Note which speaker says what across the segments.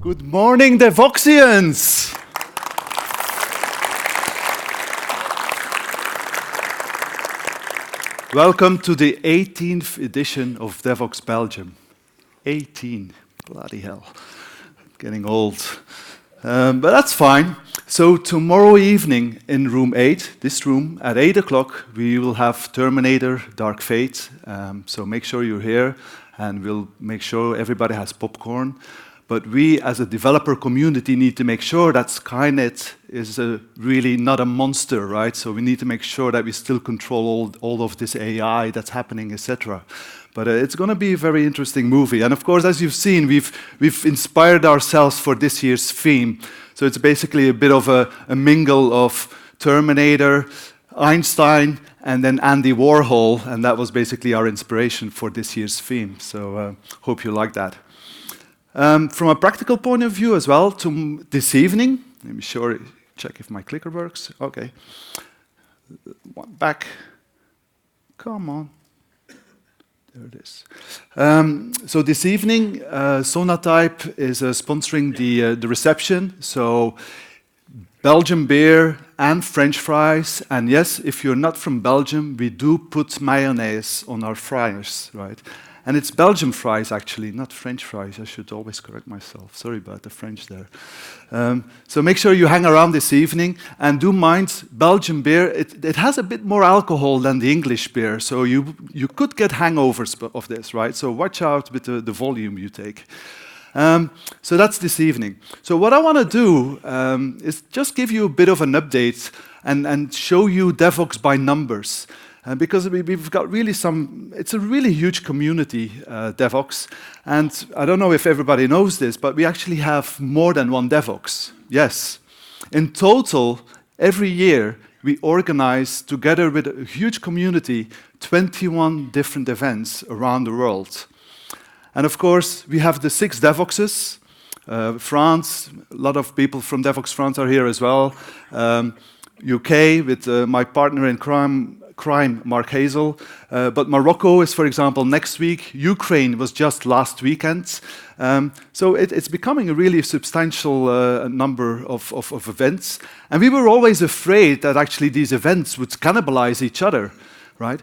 Speaker 1: Good morning, Devoxians! Welcome to the 18th edition of Devoxx Belgium. 18, bloody hell. I'm getting old. But that's fine. So tomorrow evening in room 8, this room, at 8 o'clock, we will have Terminator Dark Fate. So make sure you're here, and we'll make sure everybody has popcorn. But we, as a developer community, need to make sure that Skynet is really not a monster, right? So we need to make sure that we still control all of this AI that's happening, etc. But it's going to be a very interesting movie. And of course, as you've seen, we've inspired ourselves for this year's theme. So it's basically a bit of a mingle of Terminator, Einstein, and then Andy Warhol. And that was basically our inspiration for this year's theme. So hope you like that. From a practical point of view as well, this evening, let me check if my clicker works. Okay. One back. Come on. There it is. So this evening, Sonatype is sponsoring the reception. So Belgian beer and French fries. And yes, if you're not from Belgium, we do put mayonnaise on our fries, right? And it's Belgian fries, actually, not French fries. I should always correct myself. Sorry about the French there. So make sure you hang around this evening. And do mind, Belgian beer, it has a bit more alcohol than the English beer. So you could get hangovers of this, right? So watch out with the volume you take. So that's this evening. So what I want to do is just give you a bit of an update and show you Devoxx by numbers. Because we've got really it's a really huge community, Devoxx. And I don't know if everybody knows this, but we actually have more than one Devoxx. Yes. In total, every year, we organize, together with a huge community, 21 different events around the world. And of course, we have the 6 Devoxxes. France, a lot of people from Devoxx France are here as well. UK, with my partner in crime, Mark Hazel. But Morocco is, for example, next week. Ukraine was just last weekend. So it's becoming a really substantial number of events. And we were always afraid that actually these events would cannibalize each other, right?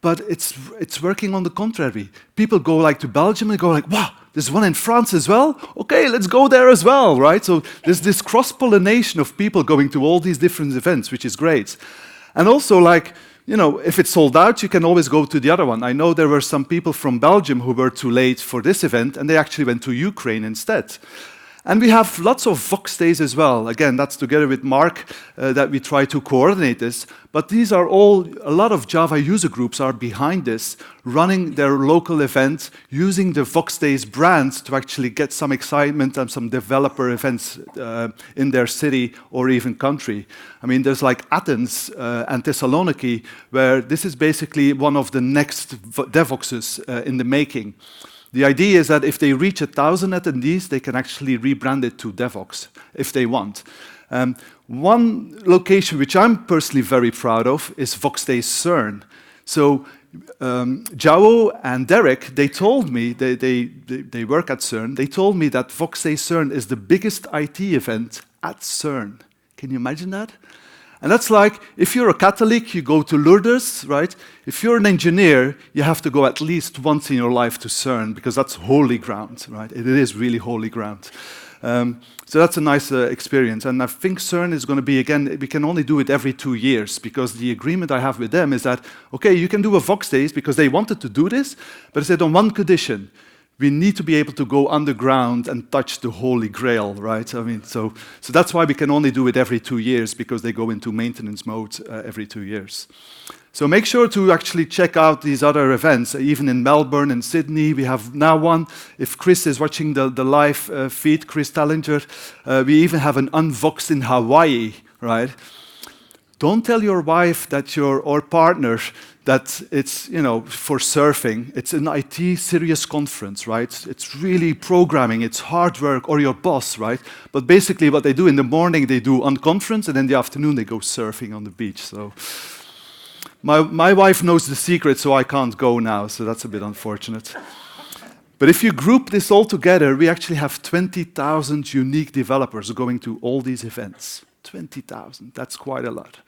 Speaker 1: But it's working on the contrary. People go like to Belgium and go like, wow, there's one in France as well? Okay, let's go there as well, right? So there's this cross-pollination of people going to all these different events, which is great. And also, like, you know, if it's sold out, you can always go to the other one. I know there were some people from Belgium who were too late for this event, and they actually went to Ukraine instead. And we have lots of Vox days as well. Again, that's together with Mark that we try to coordinate this. But these are all, a lot of Java user groups are behind this, running their local events, using the Vox Days brand to actually get some excitement and some developer events in their city or even country. I mean, there's like Athens and Thessaloniki, where this is basically one of the next Devoxxes in the making. The idea is that if they reach 1,000 attendees, they can actually rebrand it to Devoxx if they want. One location which I'm personally very proud of is Vox Days CERN. So Jao and Derek, they told me, they work at CERN, they told me that Vox Days CERN is the biggest IT event at CERN. Can you imagine that? And that's like, if you're a Catholic, you go to Lourdes, right? If you're an engineer, you have to go at least once in your life to CERN, because that's holy ground, right? It is really holy ground. So that's a nice experience. And I think CERN is going to be, again, we can only do it every 2 years, because the agreement I have with them is that, okay, you can do a Vox Days, because they wanted to do this, but I said on one condition: we need to be able to go underground and touch the Holy Grail, right? I mean, so that's why we can only do it every 2 years, because they go into maintenance mode every 2 years. So make sure to actually check out these other events, even in Melbourne and Sydney. We have now one. If Chris is watching the live feed, Chris Tallinger, we even have an Unvoxed in Hawaii, right? Don't tell your wife that or partner that it's, you know, for surfing. It's an IT serious conference, right? It's really programming, it's hard work, or your boss, right? But basically what they do in the morning, they do unconference, and in the afternoon they go surfing on the beach. So my wife knows the secret, so I can't go now, so that's a bit unfortunate. But if you group this all together, we actually have 20,000 unique developers going to all these events. 20,000, that's quite a lot.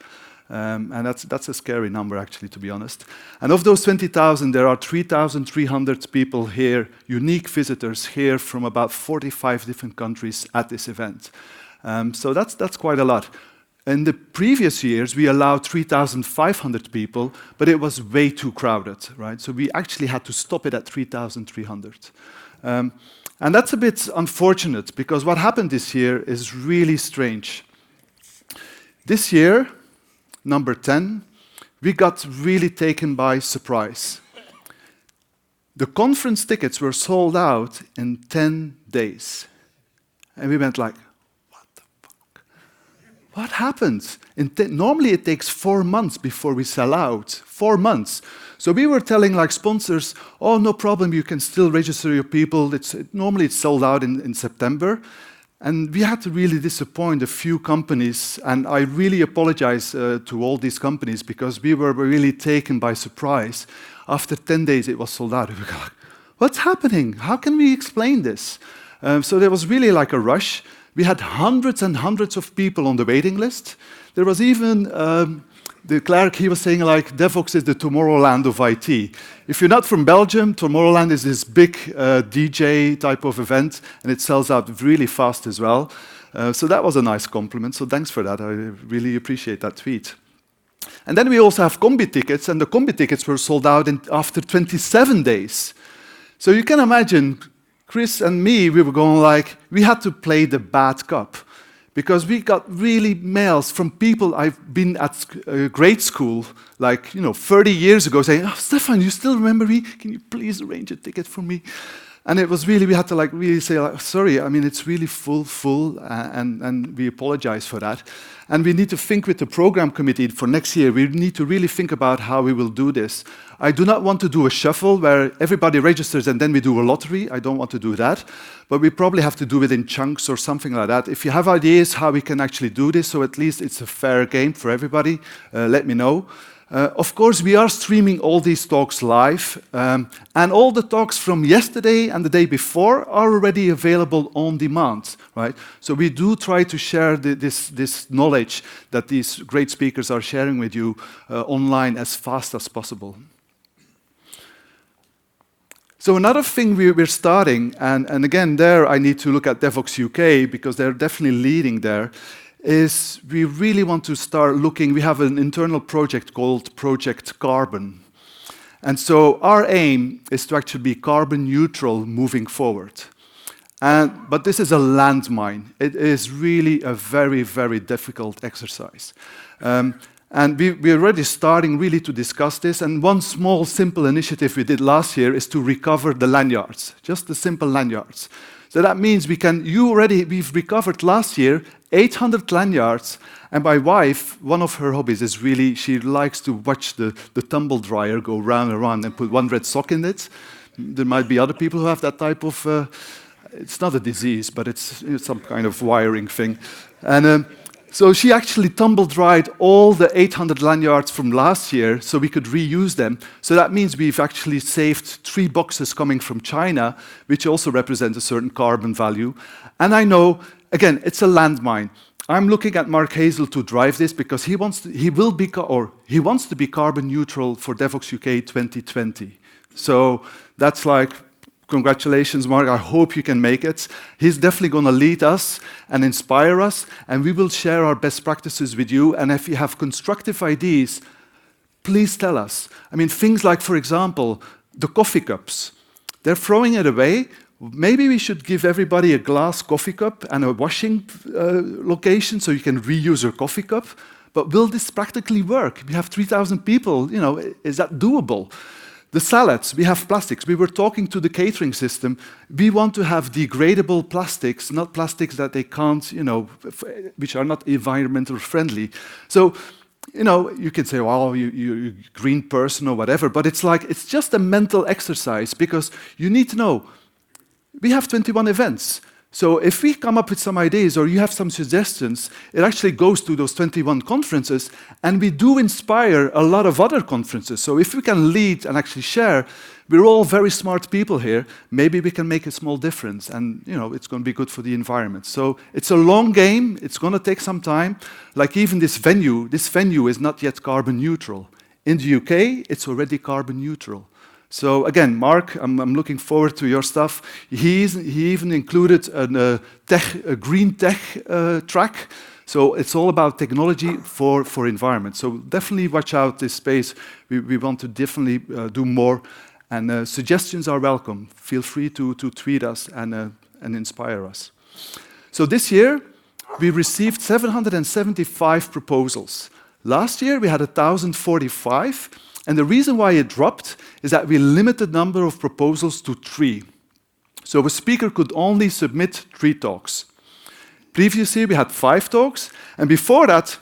Speaker 1: And that's a scary number, actually, to be honest. And of those 20,000, there are 3,300 people here, unique visitors here from about 45 different countries at this event. So that's quite a lot. In the previous years, we allowed 3,500 people, but it was way too crowded, right? So we actually had to stop it at 3,300. And that's a bit unfortunate, because what happened this year is really strange. This year, number 10, we got really taken by surprise. The conference tickets were sold out in 10 days. And we went like, what happened? Normally it takes 4 months before we sell out. 4 months. So we were telling like sponsors, oh, no problem, you can still register your people. Normally it's sold out in September. And we had to really disappoint a few companies. And I really apologize to all these companies, because we were really taken by surprise. After 10 days it was sold out. We were like, what's happening? How can we explain this? So there was really like a rush. We had hundreds and hundreds of people on the waiting list. There was even the clerk, he was saying like, Devoxx is the Tomorrowland of IT. If you're not from Belgium, Tomorrowland is this big DJ type of event, and it sells out really fast as well. So that was a nice compliment, so thanks for that. I really appreciate that tweet. And then we also have combi tickets, and the combi tickets were sold out after 27 days. So you can imagine, Chris and me, we were going like, we had to play the bad cop, because we got really mails from people I've been at grade school, like 30 years ago, saying, "Oh, Stephan, you still remember me? Can you please arrange a ticket for me?" And it was really, we had to like really say, like, sorry, I mean, it's really full, and we apologize for that. And we need to think with the program committee for next year. We need to really think about how we will do this. I do not want to do a shuffle where everybody registers and then we do a lottery. I don't want to do that. But we probably have to do it in chunks or something like that. If you have ideas how we can actually do this, so at least it's a fair game for everybody, let me know. Of course, we are streaming all these talks live, and all the talks from yesterday and the day before are already available on demand, right? So we do try to share this knowledge that these great speakers are sharing with you online as fast as possible. So another thing we're starting, and again there I need to look at Devoxx UK, because they're definitely leading there, is we really want to start looking. We have an internal project called Project Carbon. And so our aim is to actually be carbon neutral moving forward. But this is a landmine. It is really a very, very difficult exercise. And we're already starting really to discuss this. And one small, simple initiative we did last year is to recover the lanyards, just the simple lanyards. So that means we've recovered last year 800 lanyards, and my wife, one of her hobbies is really, she likes to watch the tumble dryer go round and round and put one red sock in it. There might be other people who have that type of, it's not a disease, but it's some kind of wiring thing. And so she actually tumble dried all the 800 lanyards from last year so we could reuse them. So that means we've actually saved 3 boxes coming from China, which also represent a certain carbon value. And I know, again, it's a landmine. I'm looking at Mark Hazel to drive this, because he wants to be carbon neutral for Devoxx UK 2020. So that's like, congratulations, Mark. I hope you can make it. He's definitely going to lead us and inspire us, and we will share our best practices with you. And if you have constructive ideas, please tell us. I mean, things like, for example, the coffee cups. They're throwing it away. Maybe we should give everybody a glass coffee cup and a washing location so you can reuse your coffee cup. But will this practically work? We have 3,000 people. Is that doable? The salads, we have plastics. We were talking to the catering system. We want to have degradable plastics, not plastics that they can't, which are not environmental friendly. So, you can say, well, you're a green person or whatever, but it's just a mental exercise, because you need to know, we have 21 events. So if we come up with some ideas or you have some suggestions, it actually goes to those 21 conferences, and we do inspire a lot of other conferences. So if we can lead and actually share, we're all very smart people here, maybe we can make a small difference, and it's going to be good for the environment. So it's a long game, it's going to take some time. Like even this venue is not yet carbon neutral. In the UK, it's already carbon neutral. So again, Mark, I'm looking forward to your stuff. He even included a green tech track. So it's all about technology for environment. So definitely watch out this space. We want to definitely do more. And suggestions are welcome. Feel free to tweet us and inspire us. So this year, we received 775 proposals. Last year, we had 1,045. And the reason why it dropped is that we limited the number of proposals to 3. So a speaker could only submit 3 talks. Previously, we had 5 talks, and before that,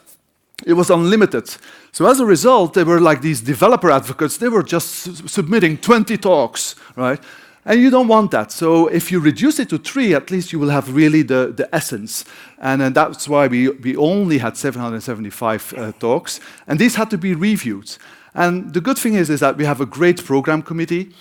Speaker 1: it was unlimited. So as a result, they were like these developer advocates. They were just submitting 20 talks, right? And you don't want that. So if you reduce it to 3, at least you will have really the essence. And that's why we only had 775 talks. And these had to be reviewed. And the good thing is that we have a great program committee.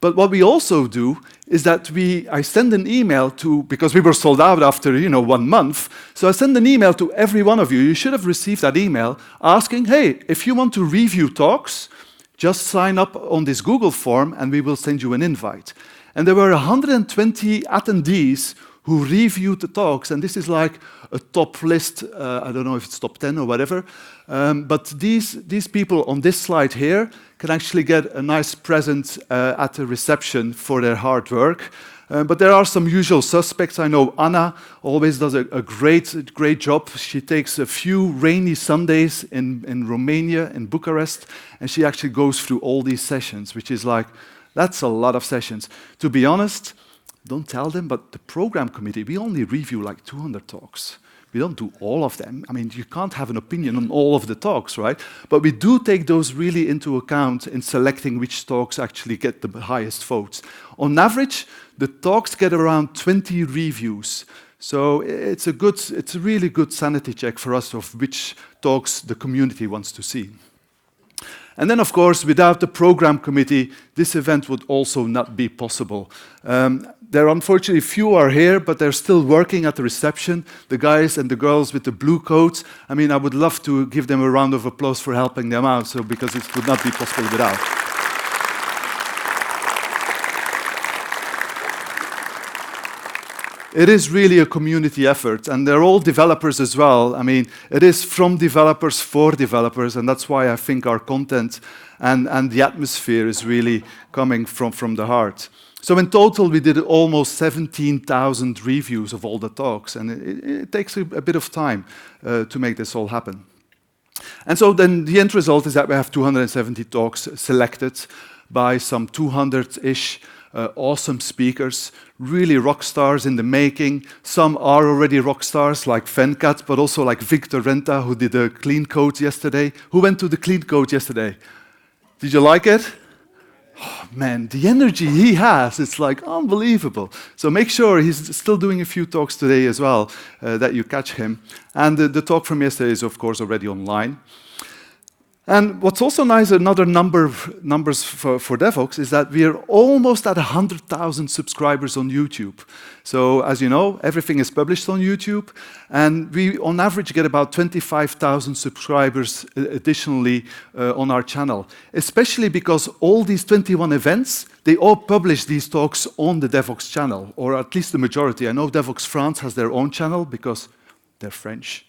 Speaker 1: But what we also do is that I send an email to, because we were sold out after 1 month, so I send an email to every one of you. You should have received that email asking, hey, if you want to review talks, just sign up on this Google form and we will send you an invite. And there were 120 attendees who reviewed the talks, and this is like a top list. I don't know if it's top 10 or whatever, but these people on this slide here can actually get a nice present at the reception for their hard work. But there are some usual suspects. I know Anna always does a great job. She takes a few rainy Sundays in Romania, in Bucharest, and she actually goes through all these sessions, which is like, that's a lot of sessions. To be honest, don't tell them, but the program committee, we only review like 200 talks. We don't do all of them. I mean, you can't have an opinion on all of the talks, right? But we do take those really into account in selecting which talks actually get the highest votes. On average, the talks get around 20 reviews. So it's a really good sanity check for us of which talks the community wants to see. And then, of course, without the program committee, this event would also not be possible. There are unfortunately few are here, but they're still working at the reception, the guys and the girls with the blue coats. I mean, I would love to give them a round of applause for helping them out, because it would not be possible without. It is really a community effort, and they're all developers as well. I mean, it is from developers for developers, and that's why I think our content and the atmosphere is really coming from the heart. So in total, we did almost 17,000 reviews of all the talks, and it takes a bit of time to make this all happen. And so then the end result is that we have 270 talks selected by some 200-ish awesome speakers, really rock stars in the making. Some are already rock stars like Venkat, but also like Victor Renta, who did a clean code yesterday. Who went to the clean code yesterday? Did you like it? Oh, man, the energy he has, it's like unbelievable. So make sure he's still doing a few talks today as well, that you catch him. And the talk from yesterday is, of course, already online. And what's also nice, another numbers for Devoxx, is that we are almost at 100,000 subscribers on YouTube. So as you know, everything is published on YouTube, and we on average get about 25,000 subscribers additionally on our channel, especially because all these 21 events, they all publish these talks on the Devoxx channel, or at least the majority. I know Devoxx France has their own channel because they're French.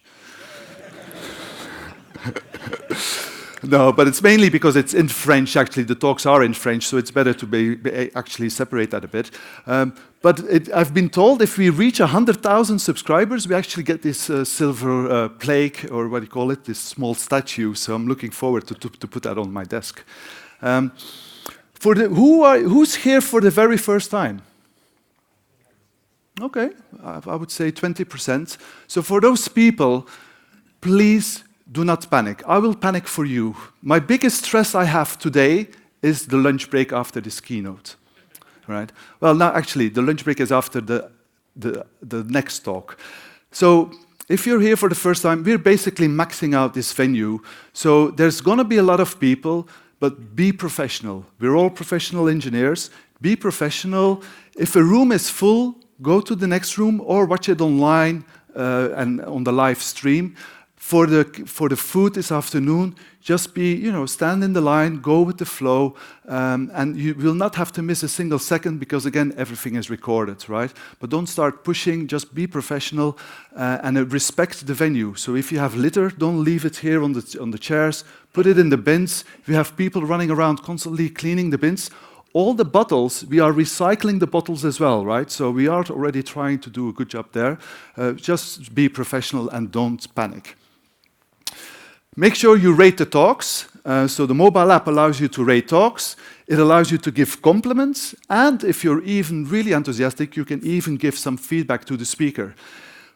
Speaker 1: No, but it's mainly because it's in French, actually. The talks are in French, so it's better to actually separate that a bit. But I've been told if we reach 100,000 subscribers, we actually get this silver plaque, or what do you call it, this small statue. So I'm looking forward to put that on my desk. Who's here for the very first time? Okay, I would say 20%. So for those people, please do not panic. I will panic for you. My biggest stress I have today is the lunch break after this keynote. Right? Well, now actually, the lunch break is after the the next talk. So if you're here for the first time, we're basically maxing out this venue. So there's going to be a lot of people, but be professional. We're all professional engineers. Be professional. If a room is full, go to the next room or watch it online and on the live stream. For the food this afternoon, just stand in the line, go with the flow, and you will not have to miss a single second because, again, everything is recorded, right? But don't start pushing, just be professional and respect the venue. So if you have litter, don't leave it here on the chairs, put it in the bins. If you have people running around constantly cleaning the bins, all the bottles, we are recycling the bottles as well, right? So we are already trying to do a good job there. Just be professional and don't panic. Make sure you rate the talks. So the mobile app allows you to rate talks. It allows you to give compliments. And if you're even really enthusiastic, you can even give some feedback to the speaker.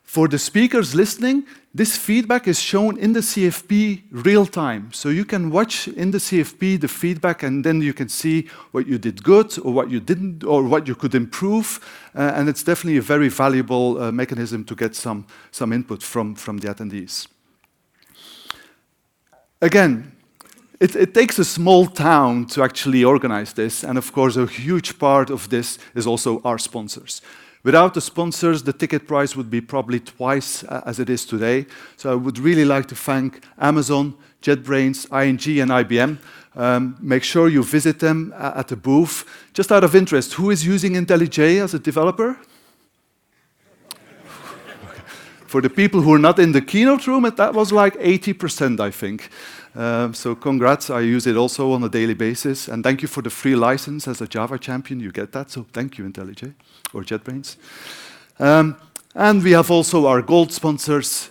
Speaker 1: For the speakers listening, this feedback is shown in the CFP real time. So you can watch in the CFP the feedback, and then you can see what you did good or what you didn't, or what you could improve. And it's definitely a very valuable mechanism to get some input from the attendees. Again, it takes a small town to actually organize this, and of course a huge part of this is also our sponsors. Without the sponsors, the ticket price would be probably twice as it is today. So I would really like to thank Amazon, JetBrains, ING, and IBM. Make sure you visit them at the booth. Just out of interest, who is using IntelliJ as a developer? For the people who are not in the keynote room, that was like 80%, I think. So congrats, I use it also on a daily basis. And thank you for the free license as a Java champion, you get that. So thank you, IntelliJ, or JetBrains. And we have also our gold sponsors.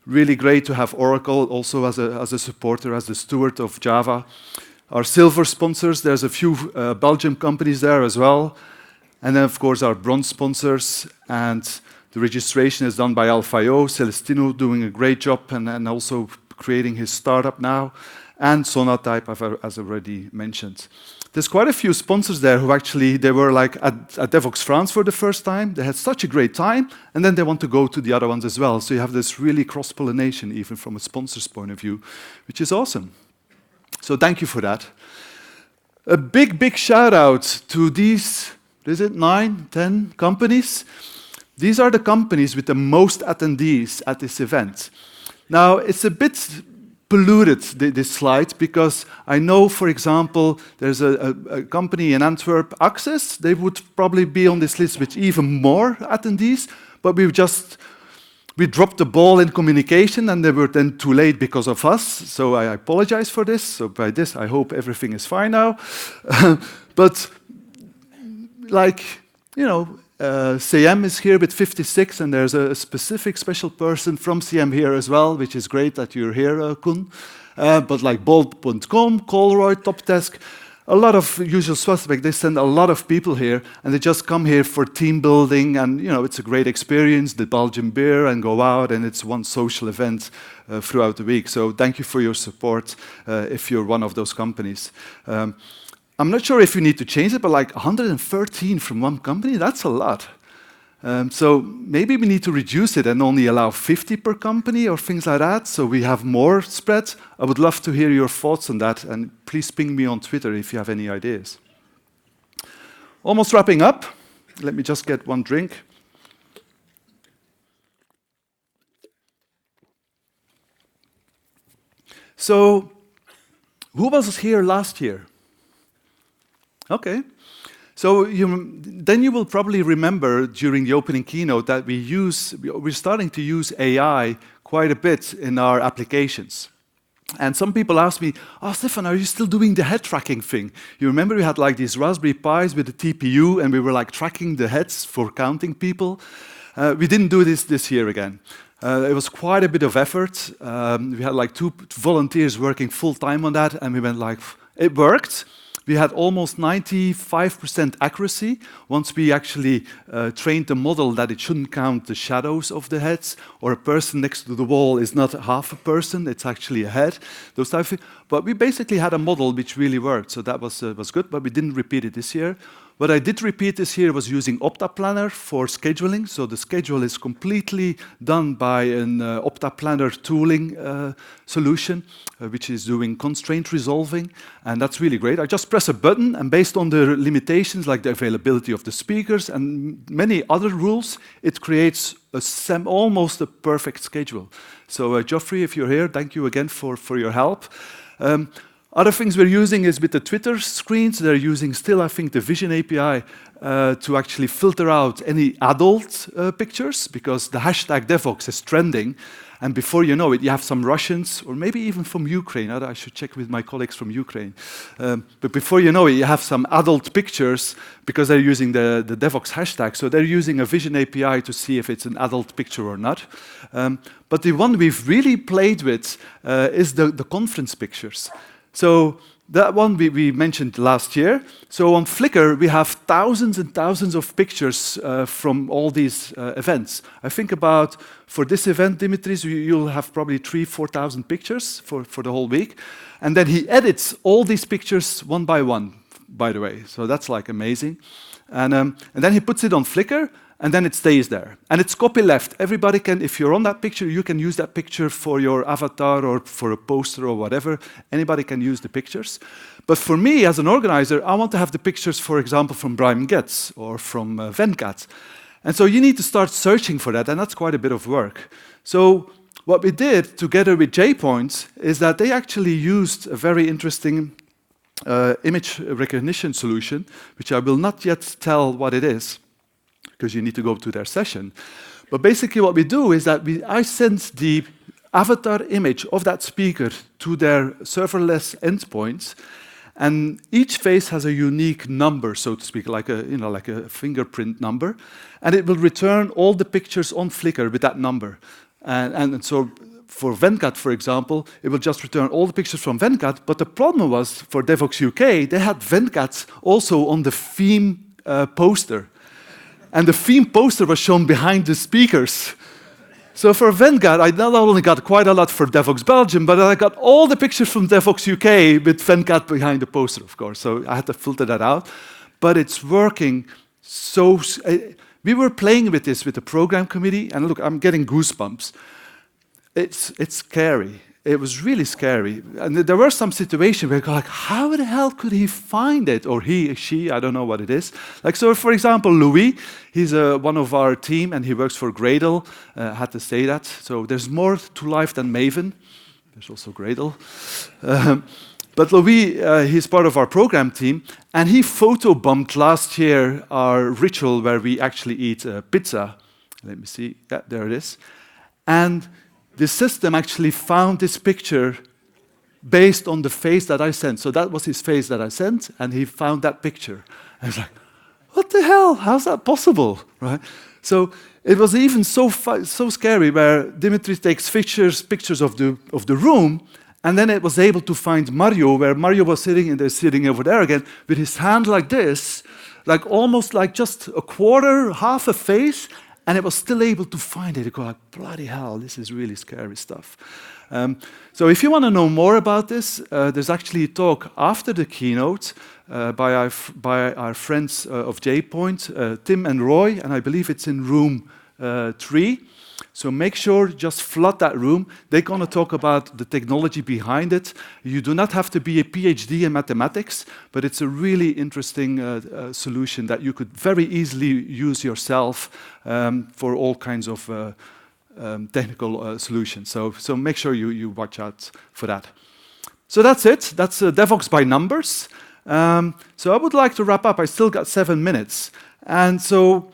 Speaker 1: Really great to have Oracle also as a supporter, as the steward of Java. Our silver sponsors, there's a few Belgian companies there as well. And then, of course, our bronze sponsors. And the registration is done by Alfaio, Celestino doing a great job and also creating his startup now, and Sonatype, as already mentioned. There's quite a few sponsors there who actually, they were like at Devoxx France for the first time. They had such a great time, and then they want to go to the other ones as well. So you have this really cross-pollination, even from a sponsor's point of view, which is awesome. So thank you for that. A big, big shout out to these, is it 9, 10 companies? These are the companies with the most attendees at this event. Now, it's a bit polluted, this slide, because I know, for example, there's a company in Antwerp, Access. They would probably be on this list with even more attendees, but we dropped the ball in communication, and they were then too late because of us, so I apologize for this. So by this, I hope everything is fine now. But, CM is here with 56, and there's a specific special person from CM here as well, which is great that you're here, Koen. But like Bold.com, Colroy, Topdesk, a lot of usual suspects. They send a lot of people here, and they just come here for team building, and it's a great experience, the Belgian beer, and go out, and it's one social event throughout the week. So thank you for your support if you're one of those companies. I'm not sure if you need to change it, but like 113 from one company, that's a lot. So maybe we need to reduce it and only allow 50 per company or things like that, so we have more spread. I would love to hear your thoughts on that, and please ping me on Twitter if you have any ideas. Almost wrapping up. Let me just get one drink. So, who was here last year? Okay. So then you will probably remember during the opening keynote that we're starting to use AI quite a bit in our applications. And some people ask me, "Oh, Stephan, are you still doing the head tracking thing?" You remember we had like these Raspberry Pis with the TPU, and we were like tracking the heads for counting people. We didn't do this year again. It was quite a bit of effort. We had like 2 volunteers working full time on that, and we went like, it worked. We had almost 95% accuracy once we actually trained the model that it shouldn't count the shadows of the heads, or a person next to the wall is not half a person, it's actually a head, those type of things. But we basically had a model which really worked, so that was good, but we didn't repeat it this year. What I did repeat this year was using OptaPlanner for scheduling. So the schedule is completely done by an OptaPlanner tooling solution, which is doing constraint resolving. And that's really great. I just press a button, and based on the limitations, like the availability of the speakers and many other rules, it creates almost a perfect schedule. So Geoffrey, if you're here, thank you again for your help. Other things we're using is with the Twitter screens. They're using still, I think, the Vision API to actually filter out any adult pictures, because the hashtag Devoxx is trending. And before you know it, you have some Russians, or maybe even from Ukraine. I should check with my colleagues from Ukraine. But before you know it, you have some adult pictures because they're using the Devoxx hashtag. So they're using a Vision API to see if it's an adult picture or not. But the one we've really played with is the conference pictures. So that one we mentioned last year. So on Flickr, we have thousands and thousands of pictures from all these events. I think about, for this event, Dimitris, you'll have probably 3,000-4,000 pictures for the whole week. And then he edits all these pictures one by one, by the way. So that's like amazing. And then he puts it on Flickr, and then it stays there. And it's copyleft. Everybody can, if you're on that picture, you can use that picture for your avatar or for a poster or whatever. Anybody can use the pictures. But for me, as an organizer, I want to have the pictures, for example, from Brian Getz or from Venkat. And so you need to start searching for that, and that's quite a bit of work. So what we did together with JPoint is that they actually used a very interesting image recognition solution, which I will not yet tell what it is, because you need to go to their session. But basically what we do is that I send the avatar image of that speaker to their serverless endpoints, and each face has a unique number, so to speak, like a fingerprint number, and it will return all the pictures on Flickr with that number. And so for Venkat, for example, it will just return all the pictures from Venkat, but the problem was, for Devoxx UK, they had Venkat also on the theme poster. And the theme poster was shown behind the speakers. So for Venkat, I not only got quite a lot for Devoxx Belgium, but I got all the pictures from Devoxx UK with Venkat behind the poster, of course. So I had to filter that out. But it's working so... We were playing with this with the program committee, and look, I'm getting goosebumps. It's scary. It was really scary. And there were some situations where you're like, how the hell could he find it? Or he, she, I don't know what it is. Like, so for example, Louis, he's one of our team, and he works for Gradle. Had to say that. So there's more to life than Maven. There's also Gradle. But Louis, he's part of our program team, and he photobombed last year our ritual where we actually eat pizza. Let me see. Yeah, there it is. And the system actually found this picture based on the face that I sent. So that was his face that I sent, and he found that picture. I was like, what the hell? How's that possible? Right? So it was even so scary, where Dimitri takes pictures of the room, and then it was able to find Mario, where Mario was sitting, and they're sitting over there again, with his hand like this, like almost like just a quarter, half a face, and it was still able to find it. You go like, bloody hell, this is really scary stuff. So if you want to know more about this, there's actually a talk after the keynote by our friends of JPoint, Tim and Roy, and I believe it's in room 3. So make sure, just flood that room. They're going to talk about the technology behind it. You do not have to be a PhD in mathematics, but it's a really interesting solution that you could very easily use yourself for all kinds of technical solutions. So make sure you watch out for that. So that's it. That's Devoxx by numbers. So I would like to wrap up. I still got 7 minutes. And so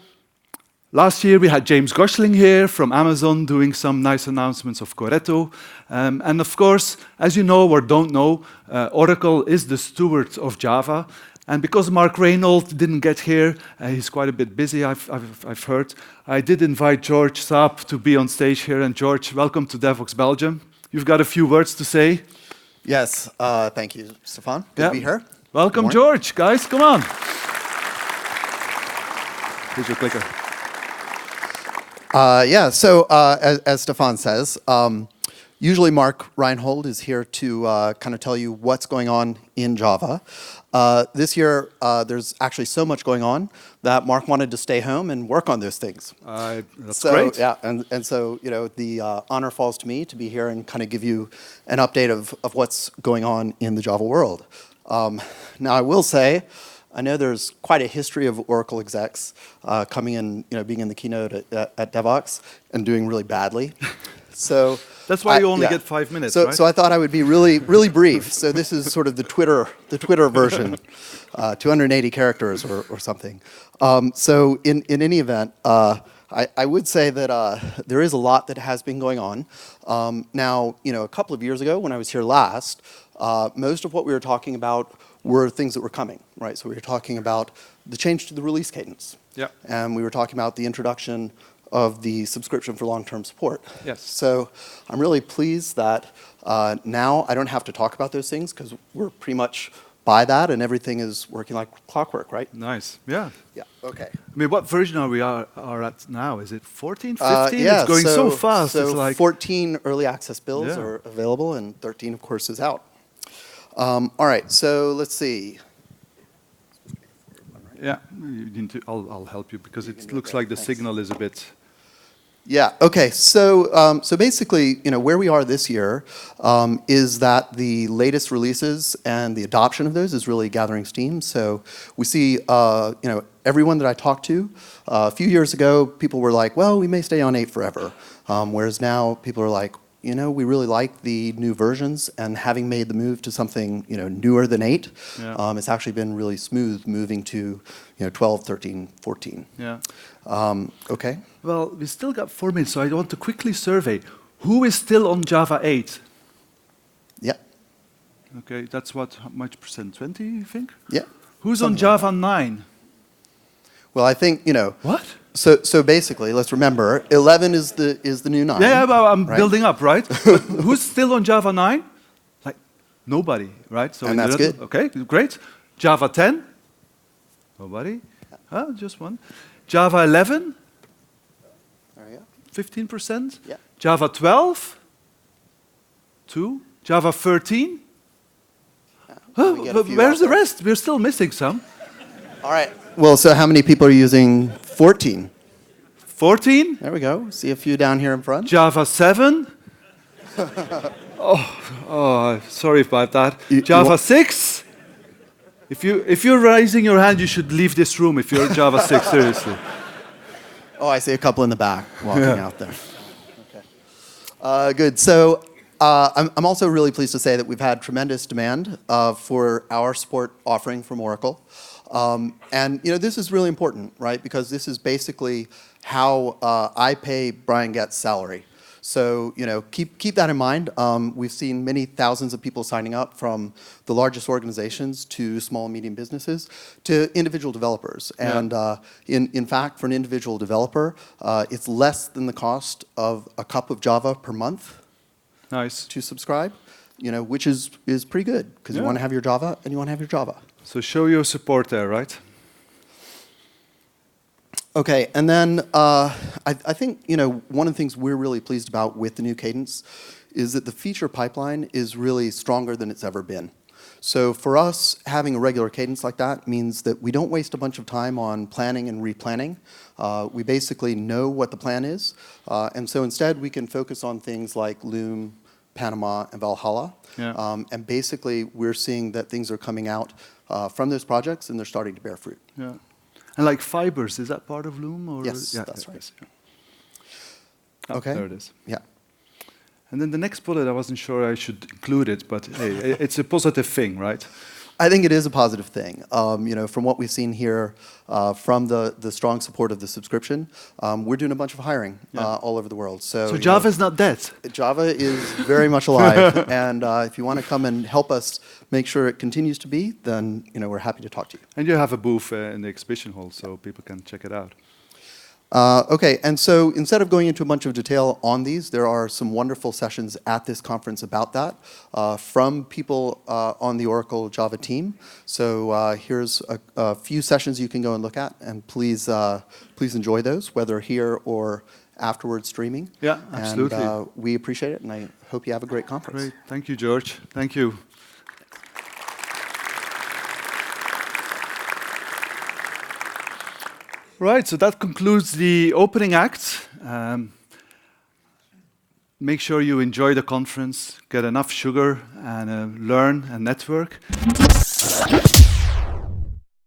Speaker 1: last year we had James Gosling here from Amazon doing some nice announcements of Corretto. And of course, as you know or don't know, Oracle is the steward of Java. And because Mark Reynolds didn't get here, he's quite a bit busy, I've heard, I did invite George Saab to be on stage here. And George, welcome to Devoxx Belgium. You've got a few words to say.
Speaker 2: Yes, thank you, Stephan. Good to be here.
Speaker 1: Welcome, George. Guys, come on. Here's your clicker.
Speaker 2: Yeah, so as Stephan says, Usually Mark Reinhold is here to kind of tell you what's going on in Java. This year, there's actually so much going on that Mark wanted to stay home and work on those things.
Speaker 1: That's great.
Speaker 2: Yeah, and so, the honor falls to me to be here and kind of give you an update of what's going on in the Java world. Now, I will say, I know there's quite a history of Oracle execs coming in, being in the keynote at Devoxx and doing really badly. So
Speaker 1: that's why you only get 5 minutes,
Speaker 2: so,
Speaker 1: right?
Speaker 2: So I thought I would be really, really brief. So this is sort of the Twitter version, 280 characters or something. So in any event, I would say that there is a lot that has been going on. Now, a couple of years ago when I was here last, most of what we were talking about were things that were coming, right? So we were talking about the change to the release cadence.
Speaker 1: Yeah.
Speaker 2: And we were talking about the introduction of the subscription for long-term support.
Speaker 1: Yes.
Speaker 2: So I'm really pleased that now I don't have to talk about those things because we're pretty much by that and everything is working like clockwork, right?
Speaker 1: Nice. Yeah.
Speaker 2: Yeah. Okay.
Speaker 1: I mean, what version are we at now? Is it 14, 15?
Speaker 2: Yeah,
Speaker 1: it's going so fast.
Speaker 2: So
Speaker 1: it's like
Speaker 2: 14 early access builds
Speaker 1: Yeah.
Speaker 2: are available and 13, of course, is out. All right. So let's see.
Speaker 1: Yeah, you need to, I'll help you because
Speaker 2: You can
Speaker 1: it
Speaker 2: do
Speaker 1: looks
Speaker 2: that,
Speaker 1: like the
Speaker 2: thanks.
Speaker 1: signal is a bit.
Speaker 2: Yeah. Okay. So basically, where we are this year is that the latest releases and the adoption of those is really gathering steam. So we see, everyone that I talked to a few years ago, people were like, "Well, we may stay on 8 forever," whereas now people are like, we really like the new versions, and having made the move to something newer than 8,
Speaker 1: Yeah.
Speaker 2: it's actually been really smooth moving to 12, 13, 14.
Speaker 1: Yeah.
Speaker 2: Okay.
Speaker 1: Well, we still got 4 minutes, so I want to quickly survey. Who is still on Java 8?
Speaker 2: Yeah.
Speaker 1: Okay, that's what, how much percent? 20, you think?
Speaker 2: Yeah.
Speaker 1: Who's on
Speaker 2: Something like
Speaker 1: Java 9?
Speaker 2: Well, I think
Speaker 1: What?
Speaker 2: So basically, let's remember, 11 is the new 9.
Speaker 1: Yeah, but I'm
Speaker 2: right?
Speaker 1: building up, right? But who's still on Java 9? Like, nobody, right? So
Speaker 2: And that's good.
Speaker 1: Okay, great. Java 10? Nobody? Just one. Java 11?
Speaker 2: There we go.
Speaker 1: 15%?
Speaker 2: Yeah.
Speaker 1: Java 12? 2? Java 13?
Speaker 2: We get a few
Speaker 1: Where's
Speaker 2: out
Speaker 1: the
Speaker 2: there.
Speaker 1: rest? We're still missing some.
Speaker 2: All right. Well, so how many people are using 14?
Speaker 1: 14?
Speaker 2: There we go. See a few down here in front.
Speaker 1: Java 7? oh, sorry about that.
Speaker 2: You
Speaker 1: Java
Speaker 2: want-
Speaker 1: 6? If you're raising your hand, you should leave this room if you're Java 6, seriously.
Speaker 2: Oh, I see a couple in the back walking
Speaker 1: Yeah.
Speaker 2: out there. Okay. Good. So I'm also really pleased to say that we've had tremendous demand for our support offering from Oracle. And this is really important, right? Because this is basically how I pay Brian Get's salary. So keep that in mind. We've seen many thousands of people signing up, from the largest organizations to small and medium businesses to individual developers.
Speaker 1: Yeah.
Speaker 2: And in fact, for an individual developer, it's less than the cost of a cup of Java per month
Speaker 1: Nice.
Speaker 2: to subscribe. Which is pretty good because you
Speaker 1: Yeah.
Speaker 2: want to have your Java and you want to have your Java.
Speaker 1: So show your support there, right?
Speaker 2: Okay, and then I think one of the things we're really pleased about with the new cadence is that the feature pipeline is really stronger than it's ever been. So for us, having a regular cadence like that means that we don't waste a bunch of time on planning and replanning. We basically know what the plan is, and so instead we can focus on things like Loom, Panama, and Valhalla.
Speaker 1: Yeah.
Speaker 2: And basically we're seeing that things are coming out from those projects and they're starting to bear fruit.
Speaker 1: Yeah. And like fibers, is that part of Loom? Or?
Speaker 2: Yes,
Speaker 1: Yeah,
Speaker 2: that's right.
Speaker 1: yes, yeah. Oh,
Speaker 2: Okay.
Speaker 1: There it is.
Speaker 2: Yeah.
Speaker 1: And then the next bullet, I wasn't sure I should include it, but hey, it's a positive thing, right?
Speaker 2: I think it is a positive thing. From what we've seen here, from the strong support of the subscription, we're doing a bunch of hiring all over the world. So
Speaker 1: Java is not dead.
Speaker 2: Java is very much alive, and if you want to come and help us make sure it continues to be, then we're happy to talk to you.
Speaker 1: And you have a booth in the exhibition hall, so people can check it out.
Speaker 2: Okay, and so instead of going into a bunch of detail on these, there are some wonderful sessions at this conference about that from people on the Oracle Java team. So here's a few sessions you can go and look at, and please enjoy those, whether here or afterward streaming.
Speaker 1: Yeah, absolutely.
Speaker 2: And we appreciate it, and I hope you have a great conference.
Speaker 1: Great. Thank you, George. Thank you. Right, so that concludes the opening act. Make sure you enjoy the conference, get enough sugar, and learn and network.